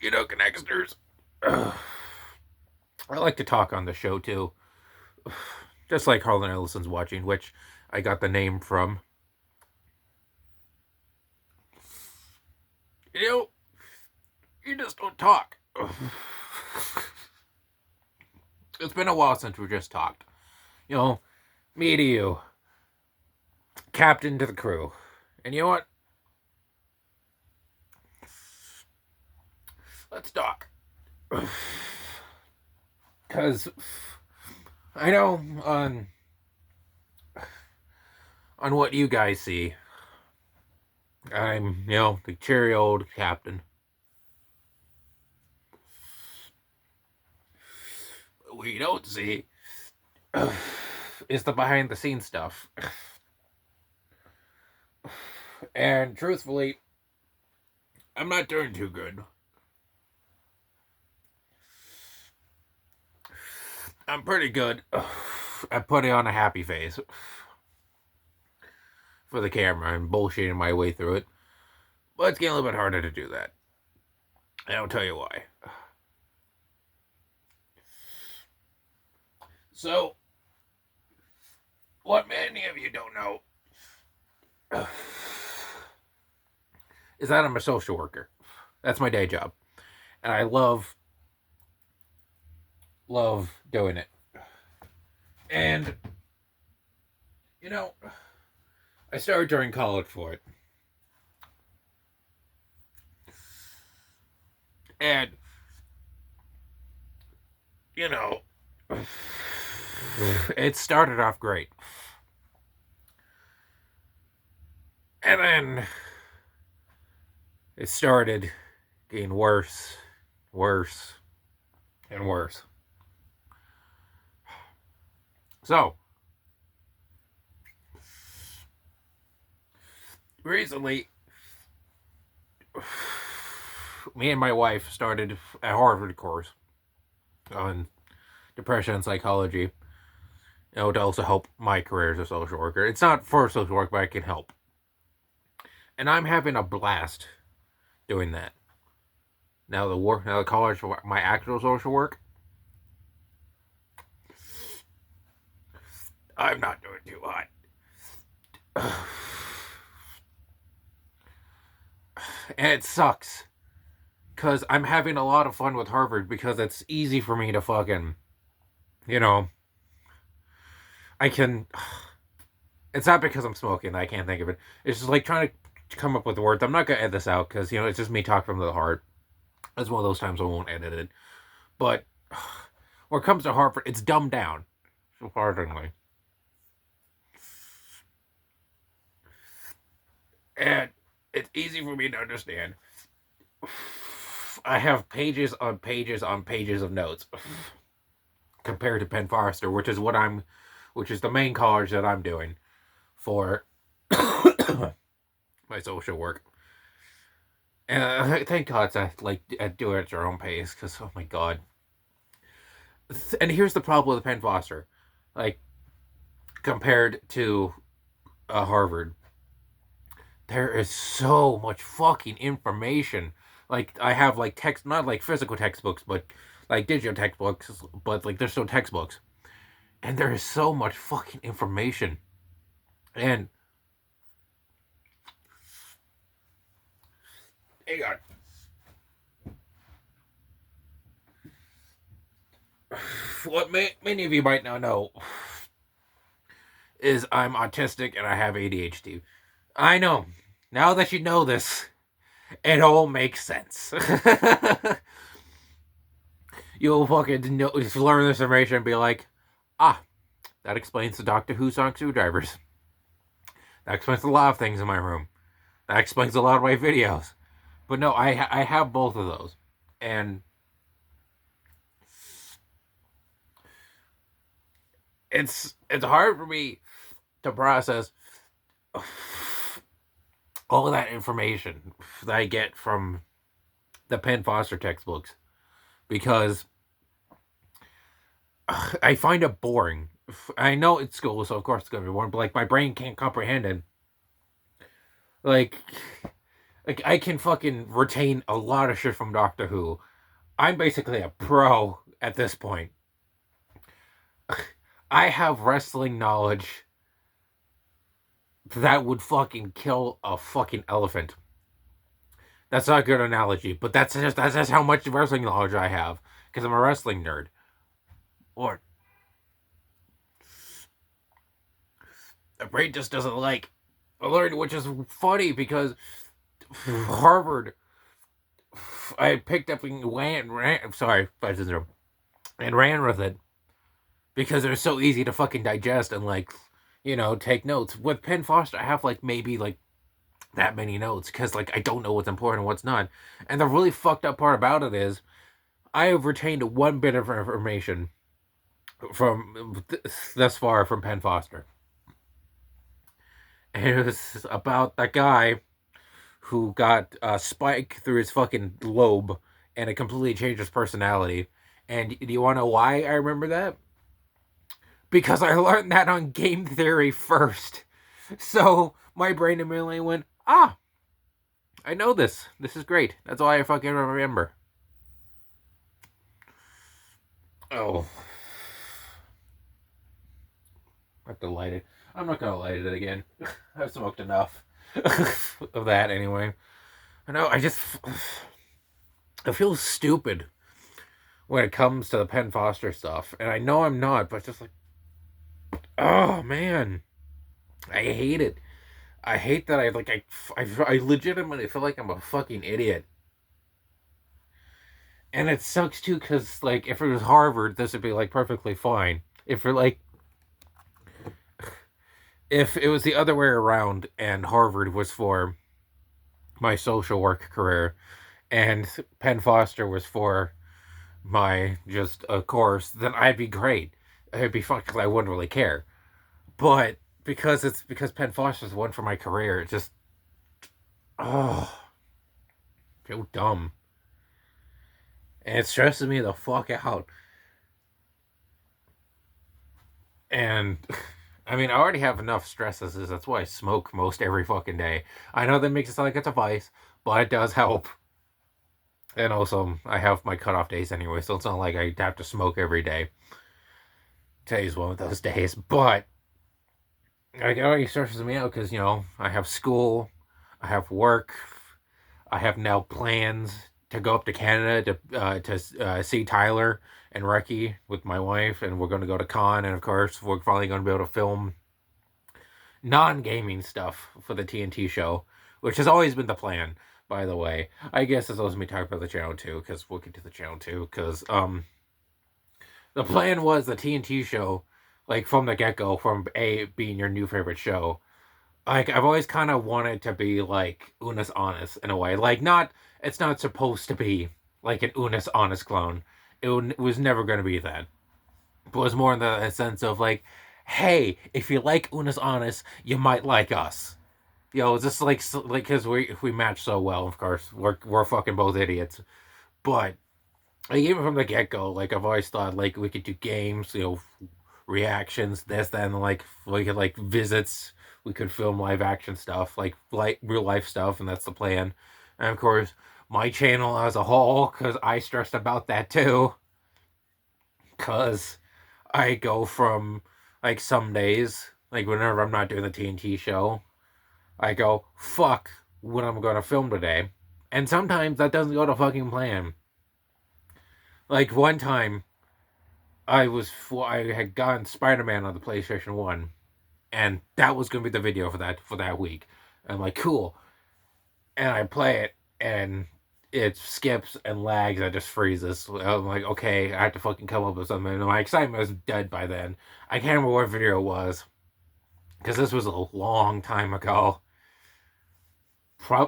Connectors. I like to talk on the show too, just like Harlan Ellison's watching, which I got the name from. You know, you just don't talk. It's been a while since we just talked. Me to you, captain to the crew. And you know what? Let's talk. Because I know on what you guys see, I'm, the cheery old captain. What you don't see is the behind the scenes stuff. And truthfully, I'm not doing too good. I'm pretty good at putting on a happy face for the camera and bullshitting my way through it. But it's getting a little bit harder to do that. And I'll tell you why. So, what many of you don't know is that I'm a social worker. That's my day job. And I love doing it. And, I started during college for it. And, it started off great. And then it started getting worse, and worse. So, recently, me and my wife started a Harvard course on depression and psychology. To also help my career as a social worker. It's not for social work, but I can help. And I'm having a blast doing that. Now the college, my actual social work, I'm not doing too hot. And it sucks. Because I'm having a lot of fun with Harvard because it's easy for me to fucking, I can. It's not because I'm smoking. I can't think of it. It's just like trying to come up with words. I'm not gonna edit this out because it's just me talking from the heart. It's one of those times I won't edit it. But when it comes to Harvard, it's dumbed down, surprisingly. And it's easy for me to understand. I have pages on pages on pages of notes compared to Penn Forester, which is the main college that I'm doing for my social work. And thank God I do it at your own pace, because oh my God. And here's the problem with Penn Foster, compared to Harvard. There is so much fucking information. I have text, not physical textbooks, but digital textbooks, but there's still textbooks. And there is so much fucking information. And hang on. What many of you might not know is I'm autistic and I have ADHD. I know. Now that you know this, it all makes sense. You'll fucking learn this information and be like, that explains the Doctor Who sonic screwdrivers. That explains a lot of things in my room. That explains a lot of my videos. But no, I have both of those. And it's hard for me to process all of that information that I get from the Penn Foster textbooks, because I find it boring. I know it's school, so of course it's going to be boring, but my brain can't comprehend it. Like, I can fucking retain a lot of shit from Doctor Who. I'm basically a pro at this point. I have wrestling knowledge that would fucking kill a fucking elephant. That's not a good analogy, but that's just how much wrestling knowledge I have because I'm a wrestling nerd. Or the brain just doesn't like learn, which is funny because Harvard, I picked up and ran sorry, and ran with it because they're so easy to fucking digest and like, take notes. With Penn Foster, I have like maybe like that many notes because like I don't know what's important and what's not. And the really fucked up part about it is I have retained one bit of information from thus far from Penn Foster, and it was about that guy who got a spike through his fucking lobe and it completely changed his personality. And do you want to know why I remember that? Because I learned that on game theory first. So my brain immediately went, ah, I know this. This is great. That's all I fucking remember. Oh. I have to light it. I'm not gonna light it again. I've smoked enough of that anyway. I know, I feel stupid when it comes to the Penn Foster stuff. And I know I'm not, but just like, oh man. I hate it. I hate that I legitimately feel like I'm a fucking idiot. And it sucks too, because like if it was Harvard, this would be like perfectly fine. If it was the other way around and Harvard was for my social work career and Penn Foster was for my just a course, then I'd be great. It'd be fun because I wouldn't really care. But because Penn Foster's one for my career, it just oh, so dumb. And it stresses me the fuck out. And I mean, I already have enough stress as is. That's why I smoke most every fucking day. I know that makes it sound like it's a vice, but it does help. And also, I have my cutoff days anyway, so it's not like I have to smoke every day. Today's one of those days, but it already stresses me out because I have school, I have work, I have now plans to go up to Canada to see Tyler and Reki with my wife, and we're going to go to con, and of course we're finally going to be able to film non-gaming stuff for the TNT show, which has always been the plan. By the way, I guess it's supposed to be talked about the channel too, because we'll get to the channel too, because the plan was the TNT show, like from the get-go, from being your new favorite show. Like I've always kind of wanted to be like Unis Honest in a way. Like it's not supposed to be like an Unis Honest clone. It was never going to be that. But it was more in the sense of like, hey, if you like Unis Honest, you might like us. Just like because we match so well. Of course, we're fucking both idiots. But like even from the get go, like I've always thought like we could do games, reactions, this, that, and like we could like visits. We could film live action stuff, like real life stuff, and that's the plan. And of course, my channel as a whole, because I stressed about that too. Because I go from like some days, like whenever I'm not doing the TNT show, I go fuck what I'm gonna film today, and sometimes that doesn't go to fucking plan. Like one time, I had gotten Spider-Man on the PlayStation 1, and that was gonna be the video for that week. And I'm like, cool. And I play it, and it skips and lags. I just freezes. I'm like, okay, I have to fucking come up with something. And my excitement was dead by then. I can't remember what video it was, because this was a long time ago.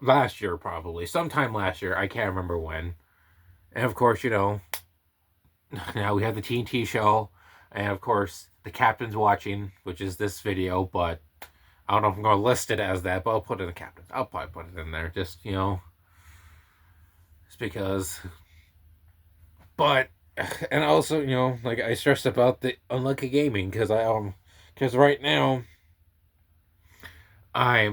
Last year, probably. Sometime last year. I can't remember when. And of course, now we have the TNT show, and of course the captain's watching, which is this video, but I don't know if I'm going to list it as that, but I'll put it in the captain's. I'll probably put it in there, just just because. But and also like I stressed about the unlucky gaming because because right now I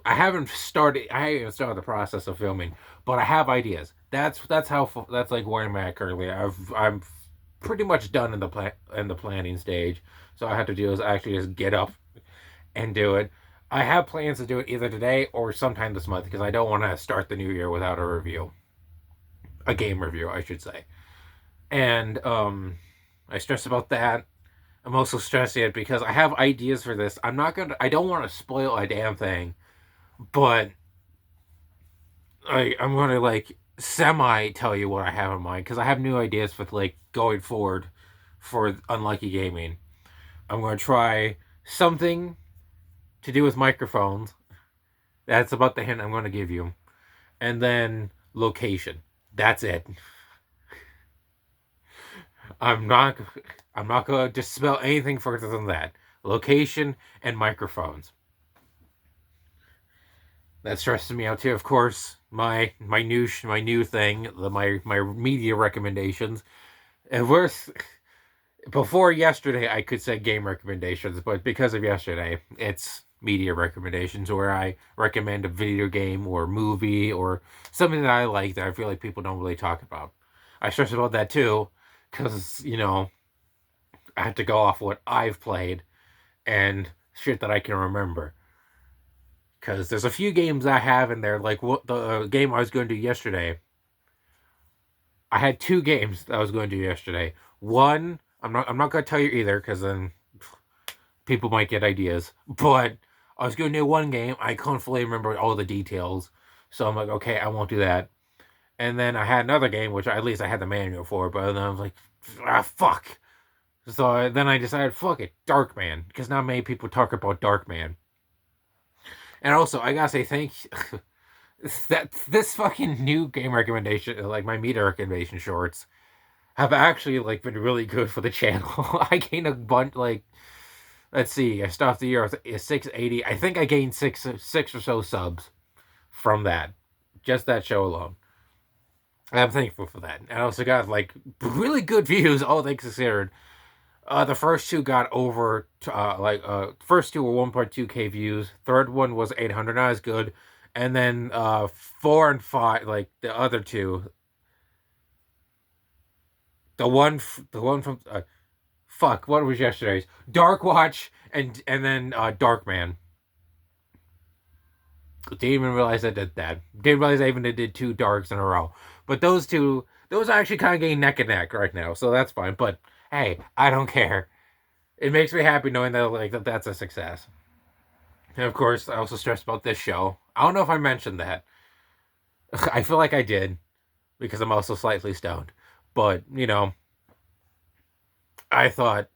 haven't started the process of filming, but I have ideas. That's like where I'm at currently. I'm pretty much done in the planning stage. So all I have to do is actually just get up and do it. I have plans to do it either today or sometime this month because I don't want to start the new year without a game review, I should say. And I stress about that. I'm also stressed yet because I have ideas for this. I don't want to spoil a damn thing, but I'm gonna like semi tell you what I have in mind because I have new ideas for like going forward for Unlucky Gaming. I'm gonna try something to do with microphones. That's about the hint I'm gonna give you, and then location. That's it. I'm not. I'm not gonna just spell anything further than that. Location and microphones. That stresses me out too. Of course, my new thing, my media recommendations. And worse, before yesterday, I could say game recommendations, but because of yesterday, it's media recommendations where I recommend a video game or movie or something that I like that I feel like people don't really talk about. I stress about that too, because I have to go off what I've played and shit that I can remember. Because there's a few games I have in there, like what the game I was going to do yesterday. I had two games that I was going to do yesterday. One, I'm not going to tell you either, because then people might get ideas. But I was going to do one game. I couldn't fully remember all the details, so I'm like, okay, I won't do that. And then I had another game, which at least I had the manual for. But then I was like, fuck. So then I decided, fuck it, Darkman, because not many people talk about Darkman. And also, I gotta say, thank that this fucking new game recommendation, like my media recommendation shorts, have actually like been really good for the channel. I gained a bunch. Like, let's see, I started the year with 680. I think I gained six or so subs from that, just that show alone. I'm thankful for that. And I also got like really good views, all things considered. The first two got over first two were 1.2k views. Third one was 800, not as good. And then 4 and 5, like the other two, the one from fuck, what was yesterday's? Dark Watch and then Darkman. Didn't even realize I did that. Didn't realize I even did two darks in a row. But those are actually kind of getting neck and neck right now, so that's fine. But hey, I don't care. It makes me happy knowing that's a success. And of course, I also stressed about this show. I don't know if I mentioned that. I feel like I did because I'm also slightly stoned. But I thought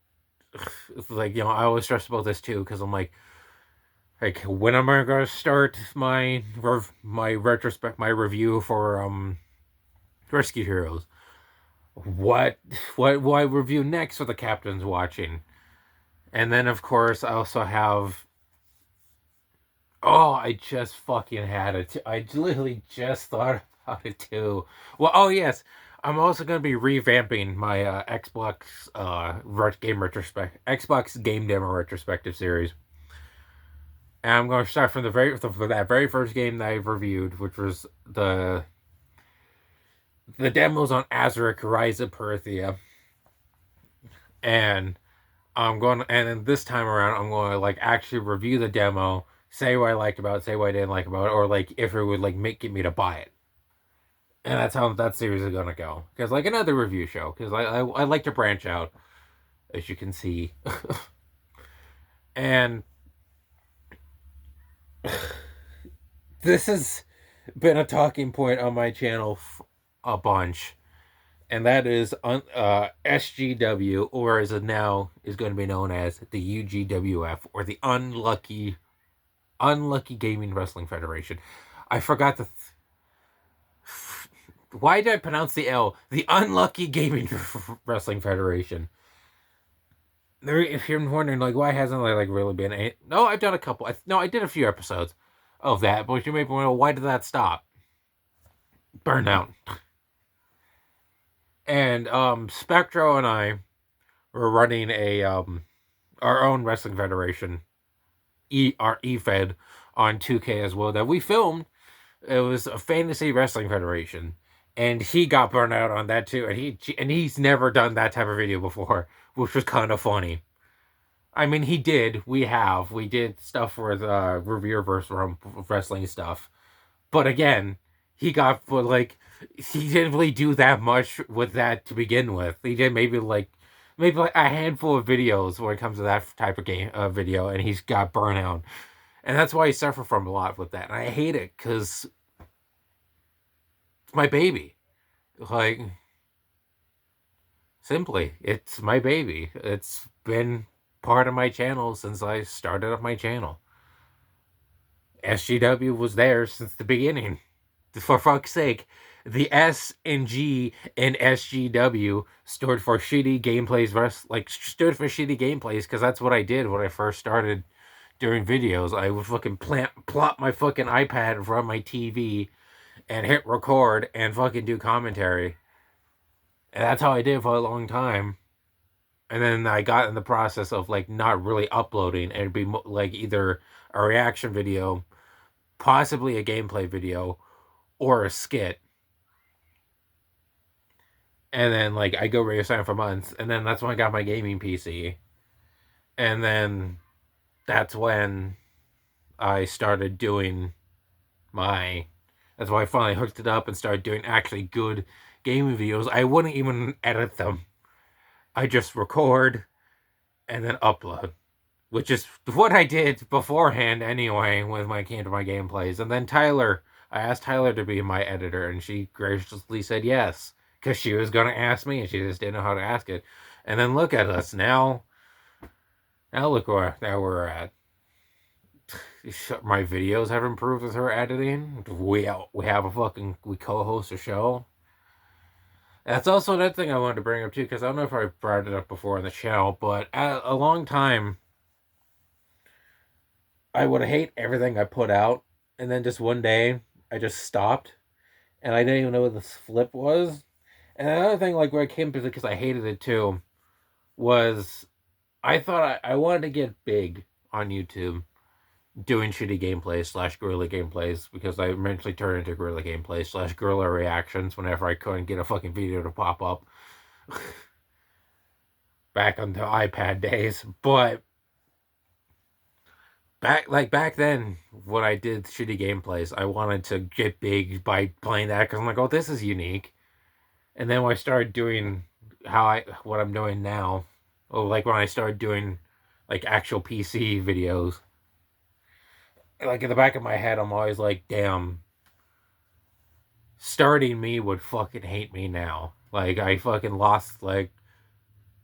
I always stress about this too because I'm like when am I gonna start my review for Rescue Heroes? What will I review next for the captain's watching? And then of course I also have I just fucking had it. I literally just thought about it too. Well, oh yes, I'm also going to be revamping my Xbox game demo retrospective series. And I'm going to start from that very first game that I reviewed, which was the demos on Azuric Rise of Perthia. And and then this time around, I'm going to like actually review the demo, say what I liked about it, say what I didn't like about it, or like if it would like get me to buy it. And that's how that series is gonna go. Because like another review show, because I like to branch out, as you can see. And this has been a talking point on my channel a bunch, and that is SGW, or as it now is going to be known as the UGWF, or the Unlucky Gaming Wrestling Federation. I forgot the. Why did I pronounce the L? The Unlucky Gaming Wrestling Federation. If you're wondering, like, why hasn't there like really been a? No, I've done a couple. No, I did a few episodes of that, but you may be wondering, why did that stop? Burnout. And Spectro and I were running our own wrestling federation our E-Fed on 2K as well that we filmed. It was a Fantasy Wrestling Federation, and he got burned out on that too. And he's never done that type of video before, which was kind of funny. I mean, he did. We did stuff with Revereverse wrestling stuff, but again, he got for like he didn't really do that much with that to begin with. He did maybe like a handful of videos when it comes to that type of game video, and he's got burnout, and that's why he suffered from a lot with that. And I hate it because it's my baby. Like, simply, it's my baby. It's been part of my channel since I started up my channel. SGW was there since the beginning. For fuck's sake, the S and G in SGW stood for shitty gameplays. Stood for shitty gameplays because that's what I did when I first started doing videos. I would fucking plop my fucking iPad in front of my TV and hit record and fucking do commentary. And that's how I did for a long time. And then I got in the process of like not really uploading. It'd be like either a reaction video, possibly a gameplay video, or a skit. And then like I go radio silent for months, and then that's when I got my gaming PC. And then that's when I started doing that's why I finally hooked it up and started doing actually good gaming videos. I wouldn't even edit them. I just record and then upload, which is what I did beforehand anyway with my gameplays. And then I asked Tyler to be my editor, and she graciously said yes, because she was going to ask me, and she just didn't know how to ask it. And then look at us now. Now look where we're at. My videos have improved with her editing. We co-host a show. That's also another thing I wanted to bring up too, because I don't know if I brought it up before on the channel, but a long time I would hate everything I put out, and then just one day I just stopped, and I didn't even know what this flip was. And another thing, like where I came to, because I hated it too, was I thought I wanted to get big on YouTube doing shitty gameplays / guerrilla gameplays, because I eventually turned into guerrilla gameplays / guerrilla reactions whenever I couldn't get a fucking video to pop up. Back on the iPad days. But back then when I did shitty gameplays, I wanted to get big by playing that, because I'm like, oh, this is unique. And then when I started doing what I'm doing now, like when I started doing like actual PC videos, like in the back of my head, I'm always like, damn, starting me would fucking hate me now. Like, I fucking lost, like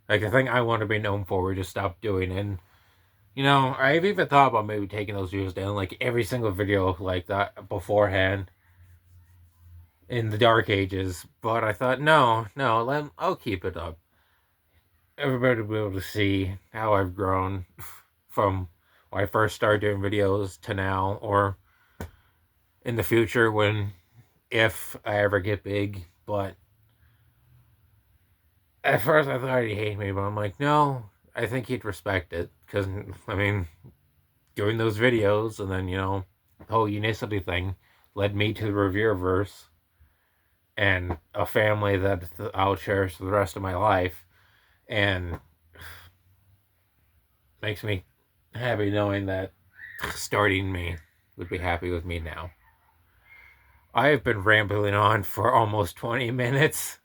the thing I want to be known for, we just stopped doing. And, I've even thought about maybe taking those videos down, like every single video like that beforehand in the dark ages. But I thought, no, I'll keep it up. Everybody will be able to see how I've grown from when I first started doing videos to now, or in the future if I ever get big. But at first I thought he'd hate me, but I'm like, no, I think he'd respect it, because, I mean, doing those videos, and then, the whole Unicity thing led me to the Revereverse, and a family that I'll cherish for the rest of my life, and makes me happy knowing that starting me would be happy with me now. I have been rambling on for almost 20 minutes.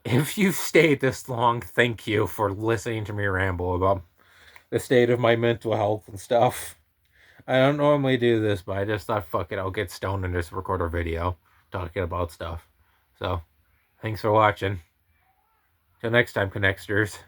If you've stayed this long, thank you for listening to me ramble about the state of my mental health and stuff. I don't normally do this, but I just thought, fuck it, I'll get stoned and just record a video talking about stuff. So, thanks for watching. Till next time, Connectors.